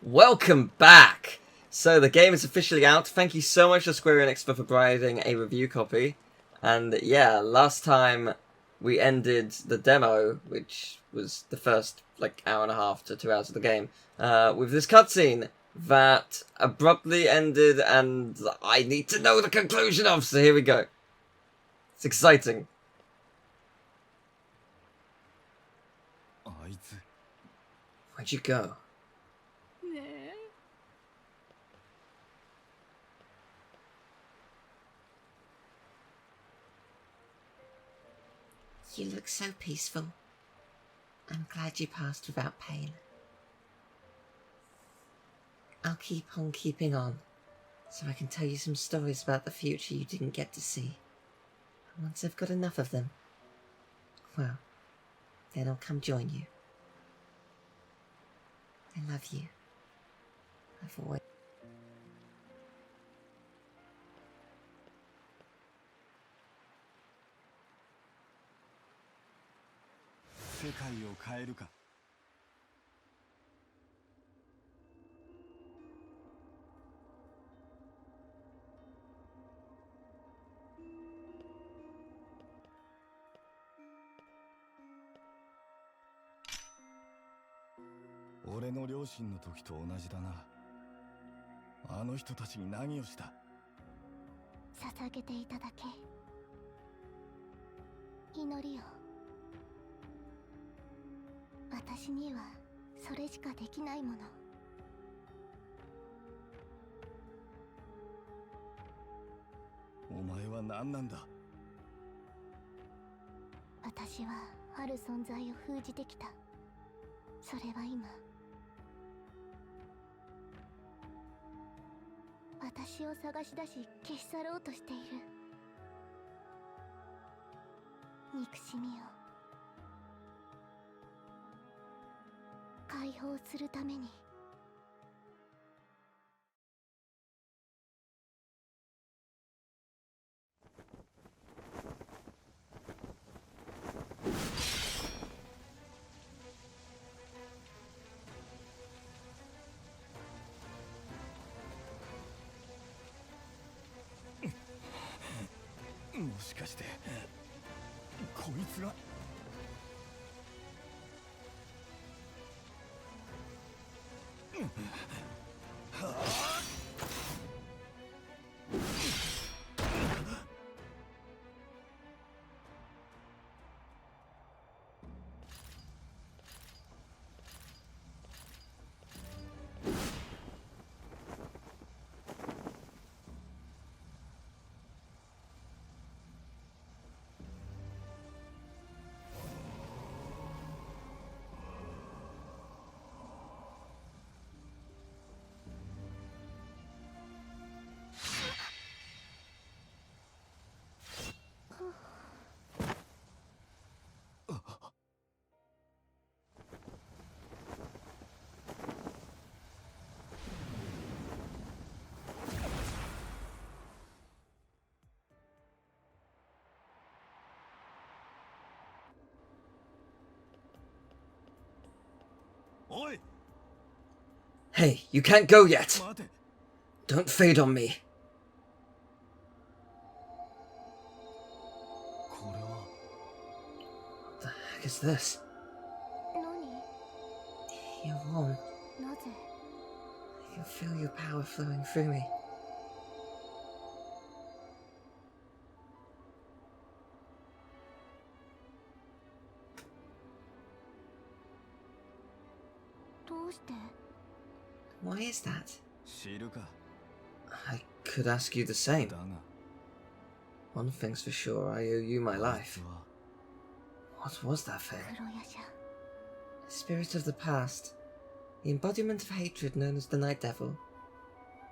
Welcome back! So the game is officially out. Thank you so much to Square Enix for providing a review copy. And yeah, last time we ended the demo, which was the first hour and a half to 2 hours of the game, with this cutscene that abruptly ended and I need to know the conclusion of, so here we go. It's exciting. Where'd you go? You look so peaceful. I'm glad you passed without pain. I'll keep on keeping on, so I can tell you some stories about the future you didn't get to see. And once I've got enough of them, well, then I'll come join you. I love you. I've always... 世界を変えるか。俺の両親の時と同じだな。あの人たちに何をした？捧げていただけ。祈りを。私にはそれしかできないもの。お前は何なんだ？私はある存在を封じてきた。それは今、私を探し出し消し去ろうとしている。憎しみを解放するために。もしかしてこいつが。おい。 Hey, you can't go yet! 待て。 Don't fade on me. これは。 What the heck is this? 何？ You're warm. なぜ？ I can feel your power flowing through me. どうして？ Why is that? 知るか。 I could ask you the same. だが。 One thing's for sure, I owe you my こい life. つは What was that thing? 黒夜叉。 A spirit of the past. The embodiment of hatred known as the Night Devil.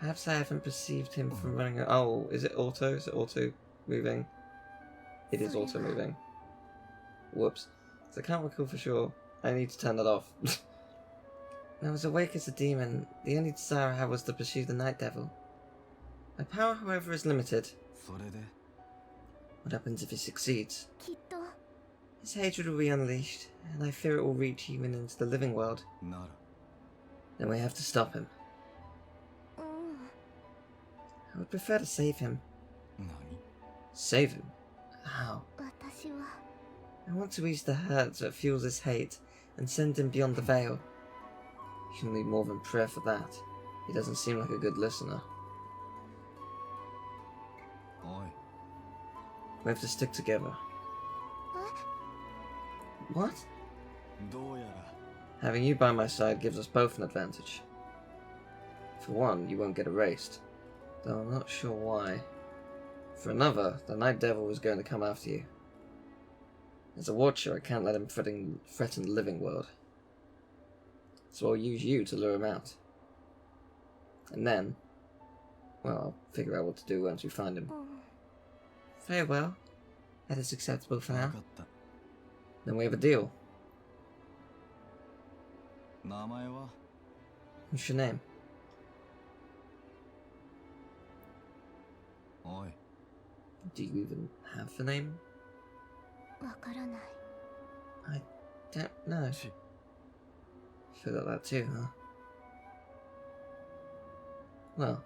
Perhaps I haven't perceived him from running... Oh, is it auto? Is it auto moving? It is auto moving. Whoops. So I can't recall for sure. I need to turn that off. When I was awake as a demon, the only desire I had was to pursue the Night Devil. My power, however, is limited. それで。 What happens if he succeeds? きっと。 His hatred will be unleashed, and I fear it will reach even into the living world. なら。Then we have to stop him. うん I would prefer to save him. 何 Save him? How? 私は I want to ease the hurt that fuels his hate and send him beyond the veil. You'll need more than prayer for that. He doesn't seem like a good listener. おい We have to stick together. What? どうやら Having you by my side gives us both an advantage. For one, you won't get erased, though I'm not sure why. For another, the Night Devil is going to come after you. As a watcher, I can't let him threaten the living world. So I'll use you to lure him out. And then, well, I'll figure out what to do once we find him. うん Very well. That is acceptable for 分 now. かった Then we have a deal. 名前は What's your name? おい Do you even have a name? わからない I don't know. ち Forgot that too, huh? Well,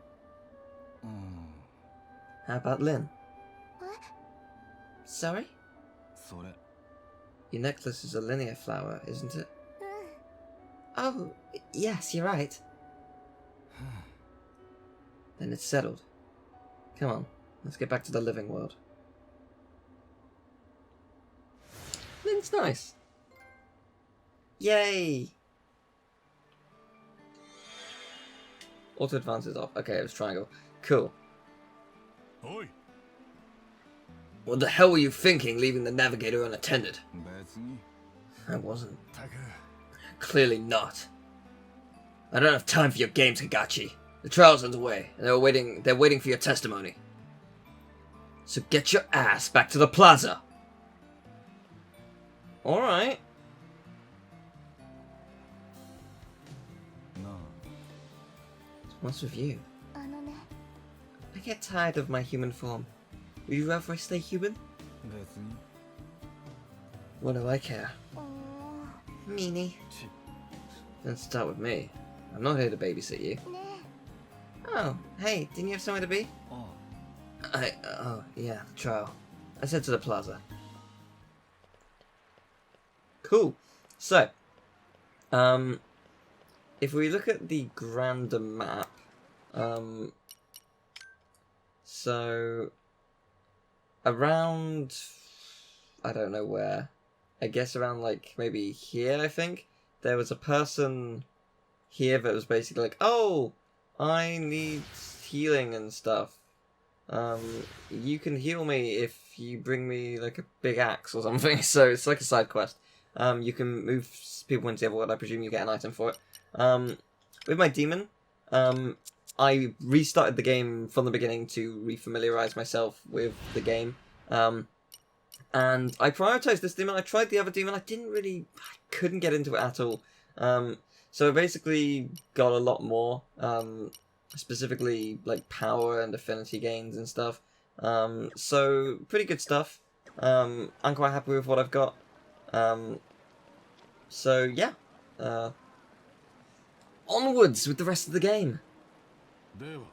うん how about Lynn? え Sorry? それ Your necklace is a linear flower, isn't it? うん Oh, yes, you're right. Then it's settled. Come on, let's get back to the living world. Lynn's nice. Yay! Auto advance is off. Okay, it was triangle. Cool. おい What the hell were you thinking, leaving the navigator unattended? 別に I wasn't. たく Clearly not. I don't have time for your games, Kagachi. The trial's underway, and they're waiting for your testimony. So get your ass back to the plaza. Alright. なあ What's with you? あのね I get tired of my human form. Would you rather I stay human? 別に What do I care? うーん Meanie. ち Let's start with me. I'm not here to babysit you. ね Oh, hey, didn't you have somewhere to be? あ Oh, yeah, the trial. I said to the plaza. Cool. So, if we look at the grander map, so around, I don't know where, I guess around like maybe here, I think, there was a person here that was basically like, oh, I need healing and stuff. You can heal me if you bring me like a big axe or something. So it's like a side quest. You can move people into the other world. I presume you get an item for it. With my demon, I restarted the game from the beginning to refamiliarize myself with the game. And I prioritized this demon. I tried the other demon. I couldn't get into it at all. So I basically got a lot more, specifically like power and affinity gains and stuff. So pretty good stuff. I'm quite happy with what I've got. So yeah, onwards with the rest of the game. では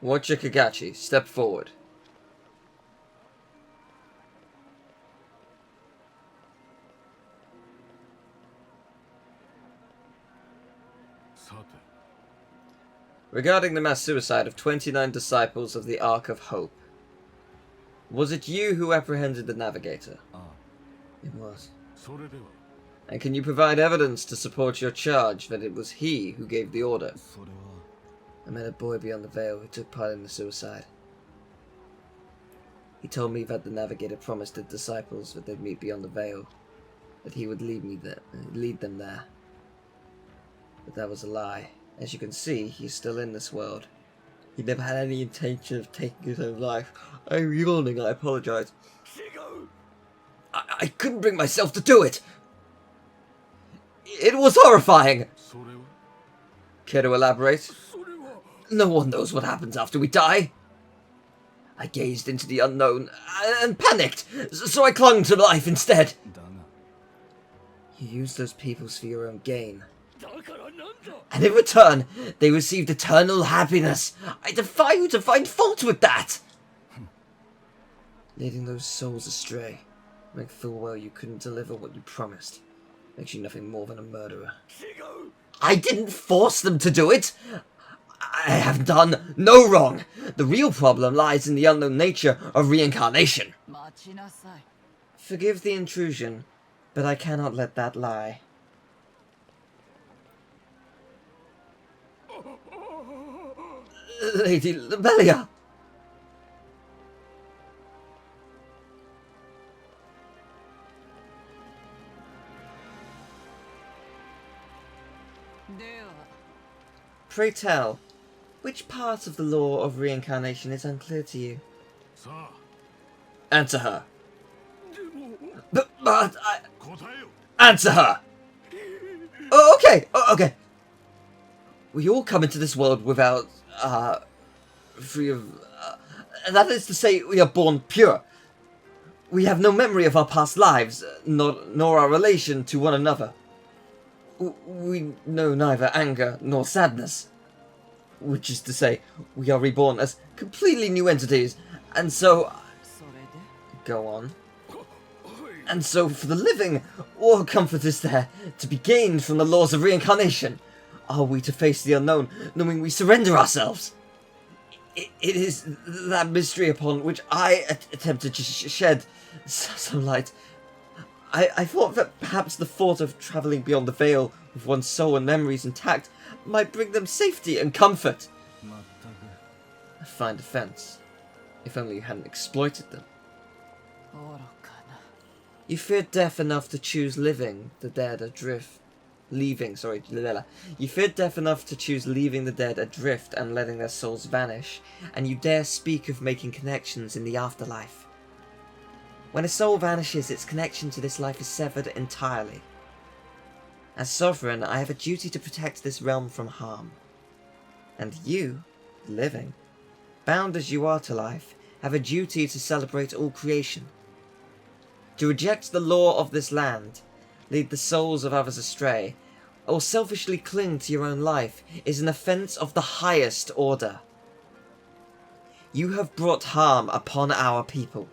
Watcher Kagachi, step forward. さて Regarding the mass suicide of 29 disciples of the Ark of Hope, was it you who apprehended the navigator? あ It was. それでは And can you provide evidence to support your charge that it was he who gave the order? それは I met a boy beyond the veil who took part in the suicide. He told me that the navigator promised the disciples that they'd meet beyond the veil, that he would lead them there. But that was a lie. As you can see, he's still in this world. He never had any intention of taking his own life. I'm yawning, I apologize. I couldn't bring myself to do it! It was horrifying! それは Care to elaborate? それは No one knows what happens after we die. I gazed into the unknown and panicked, so I clung to life instead. だが You used those peoples for your own gain. And in return, they received eternal happiness. I defy you to find fault with that! Leading those souls astray, make full well you couldn't deliver what you promised, makes you nothing more than a murderer. I didn't force them to do it! I have done no wrong! The real problem lies in the unknown nature of reincarnation. Forgive the intrusion, but I cannot let that lie. Lady Lobelia! Pray tell, which part of the law of reincarnation is unclear to you? Answer her. But I... Answer her! Oh, okay, okay. We all come into this world without, free of... that is to say, we are born pure. We have no memory of our past lives, nor our relation to one another. We know neither anger nor sadness. Which is to say, we are reborn as completely new entities, and so... Go on. And so, for the living, what comfort is there to be gained from the laws of reincarnation? Are we to face the unknown, knowing we surrender ourselves? It is that mystery upon which I attempted to shed some light. I thought that perhaps the thought of travelling beyond the veil with one's soul and memories intact might bring them safety and comfort. A fine defence, if only you hadn't exploited them. You feared death enough to choose leaving the dead adrift and letting their souls vanish, and you dare speak of making connections in the afterlife. When a soul vanishes, its connection to this life is severed entirely. As sovereign, I have a duty to protect this realm from harm. And you, the living, bound as you are to life, have a duty to celebrate all creation. To reject the law of this land, lead the souls of others astray, or selfishly cling to your own life is an offence of the highest order. You have brought harm upon our people.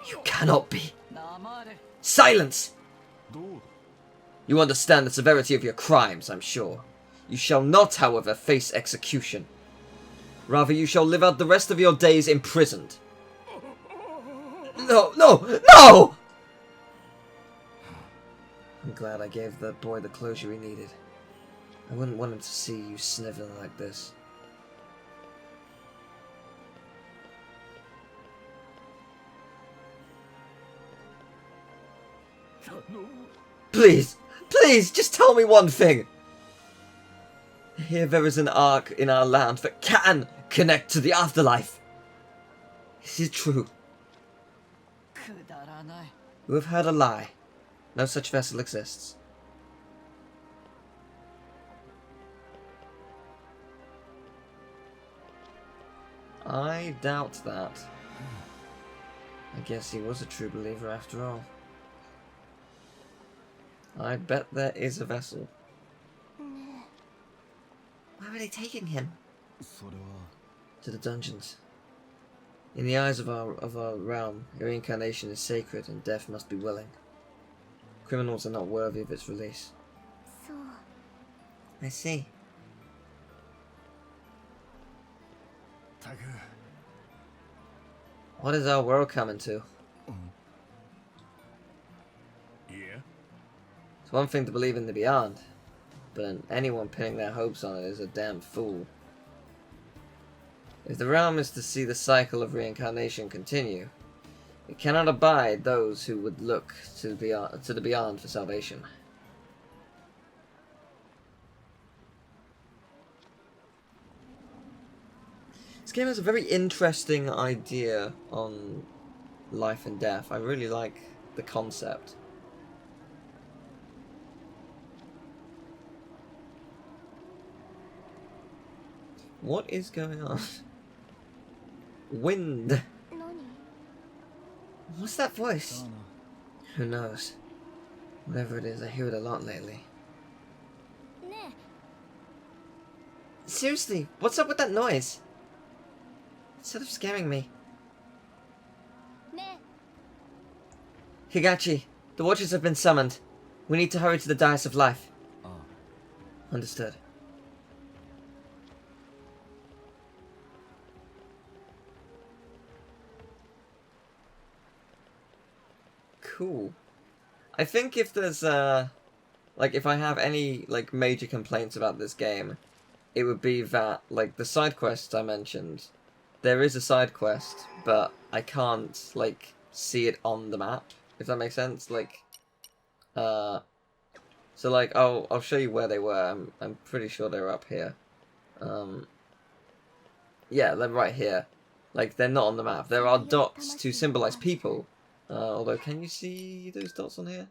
You cannot be. Silence! You understand the severity of your crimes, I'm sure. You shall not, however, face execution. Rather, you shall live out the rest of your days imprisoned. No! I'm glad I gave the boy the closure he needed. I wouldn't want him to see you sniveling like this. Please, just tell me one thing. Here there is an ark in our land that can connect to the afterlife. Is it true? You have heard a lie. No such vessel exists. I doubt that. I guess he was a true believer after all. I bet there is a vessel. Where are they taking him? To the dungeons. In the eyes of our realm, reincarnation is sacred and death must be willing. Criminals are not worthy of its release. I see. What is our world coming to? It's one thing to believe in the beyond, but anyone pinning their hopes on it is a damn fool. If the realm is to see the cycle of reincarnation continue, it cannot abide those who would look to the beyond for salvation. This game has a very interesting idea on life and death. I really like the concept. What is going on? Wind. What's that voice? Who knows? Whatever it is, I hear it a lot lately. ね Seriously, what's up with that noise? It's sort of scaring me. えね Higachi, the Watchers have been summoned. We need to hurry to the Dais of Life. Understood. Cool. I think if there's, like, if I have any, like, major complaints about this game, it would be that, like, the side quests I mentioned, there is a side quest, but I can't, like, see it on the map, if that makes sense. Like, so, like, I'll show you where they were. I'm pretty sure they were up here. Yeah, they're right here. Like, they're not on the map. There are dots to symbolize people. Although, can you see those dots on here?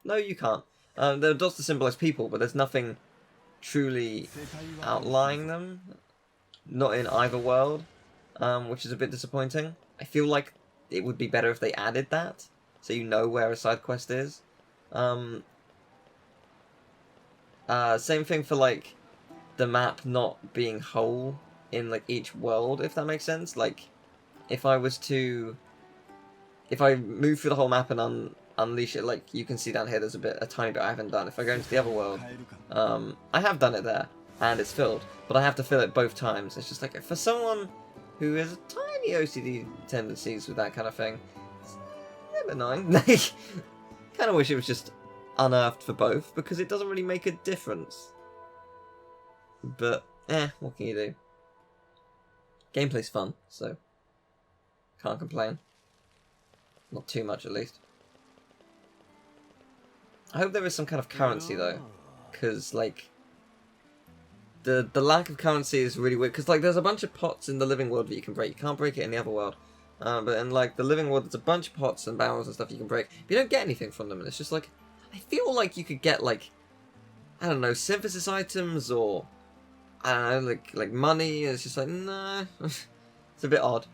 No, you can't. There are dots to symbolize people, but there's nothing truly outlining them. Not in either world, which is a bit disappointing. I feel like it would be better if they added that, so you know where a side quest is. Same thing for, like, the map not being whole in, like, each world, if that makes sense. Like, if I was to... If I move through the whole map and unleash it, like, you can see down here there's a tiny bit I haven't done. If I go into the other world, I have done it there, and it's filled, but I have to fill it both times. It's just like, for someone who has tiny OCD tendencies with that kind of thing, it's a bit annoying. Like, kind of wish it was just unearthed for both, because it doesn't really make a difference. But, what can you do? Gameplay's fun, so can't complain. Not too much, at least. I hope there is some kind of currency, though, because, like, the lack of currency is really weird, because, like, there's a bunch of pots in the living world that you can break. You can't break it in the other world. But in, like, the living world, there's a bunch of pots and barrels and stuff you can break. But you don't get anything from them, and it's just, like, I feel like you could get, like, I don't know, synthesis items, or, I don't know, like money. It's just like, nah. It's a bit odd.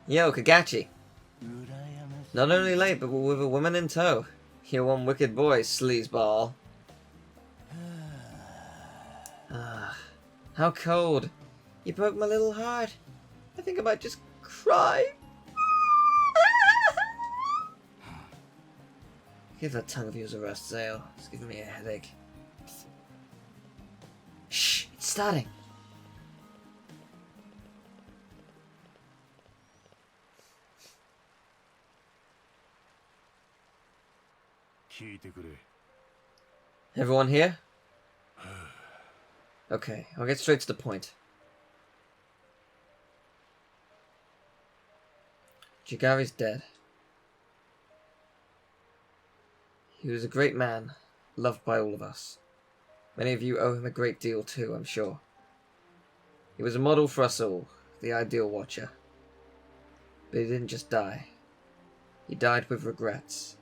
Yo, Kagachi. Not only late, but with a woman in tow. You're one wicked boy, sleazeball. How cold. You broke my little heart. I think I might just cry. Give that tongue of yours a rest, Zale. It's giving me a headache. Shh, it's starting. Everyone here? Okay, I'll get straight to the point. Jigari's dead. He was a great man, loved by all of us. Many of you owe him a great deal too, I'm sure. He was a model for us all, the ideal watcher. But he didn't just die. He died with regrets.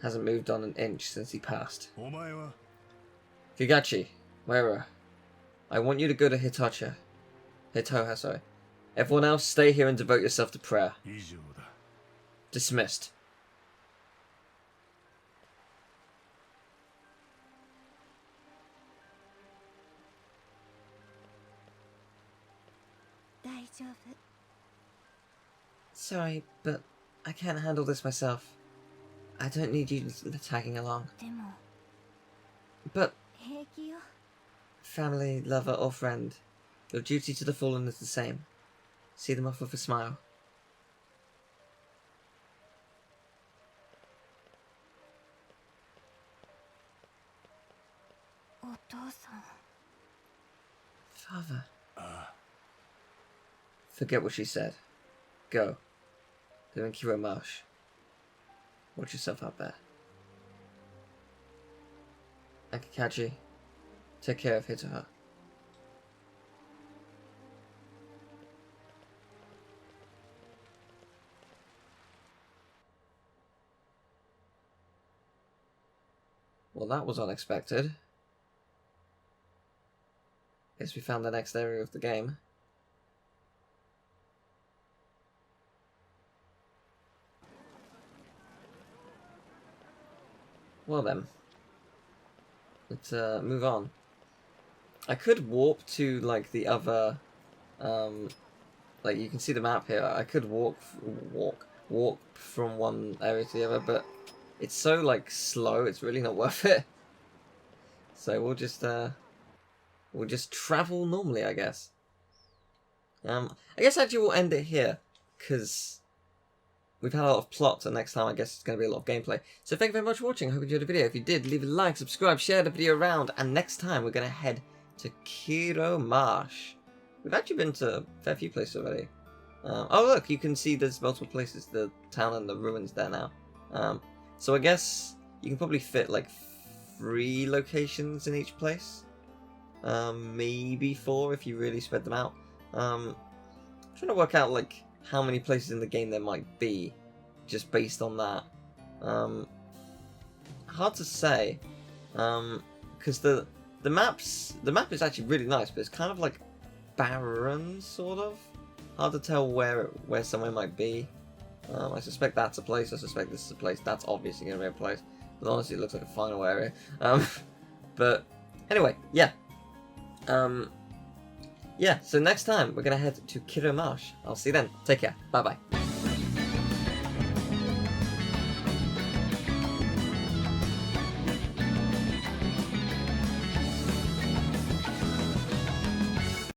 Hasn't moved on an inch since he passed. Kagachi, Moira, I want you to go to Hitoha, sorry. Everyone else, stay here and devote yourself to prayer. Dismissed. Sorry, but I can't handle this myself. I don't need you tagging along. But family, lover, or friend, your duty to the fallen is the same. See them off with a smile. Father. Forget what she said. Go. Live in Marsh. Watch yourself out there. Akikachi, take care of Hitoha. Well, that was unexpected. Guess we found the next area of the game. Well then. Let's move on. I could warp to like the other, like you can see the map here. I could walk from one area to the other, but it's so like slow. It's really not worth it. So we'll just travel normally, I guess. I guess actually we'll end it here because we've had a lot of plots, and next time I guess it's going to be a lot of gameplay. So thank you very much for watching. I hope you enjoyed the video. If you did, leave a like, subscribe, share the video around, and next time we're going to head to Kiro Marsh. We've actually been to a fair few places already. Oh look, you can see there's multiple places, the town and the ruins there now. So I guess you can probably fit like 3 locations in each place. Maybe 4 if you really spread them out. I'm trying to work out like how many places in the game there might be, just based on that. Hard to say, because the map is actually really nice, but it's kind of like barren, sort of. Hard to tell where somewhere might be. I suspect that's a place. I suspect this is a place. That's obviously going to be a place. But honestly, it looks like a final area. But anyway, yeah. Yeah, so next time we're going to head to Kiro Marsh. I'll see you then. Take care. Bye-bye.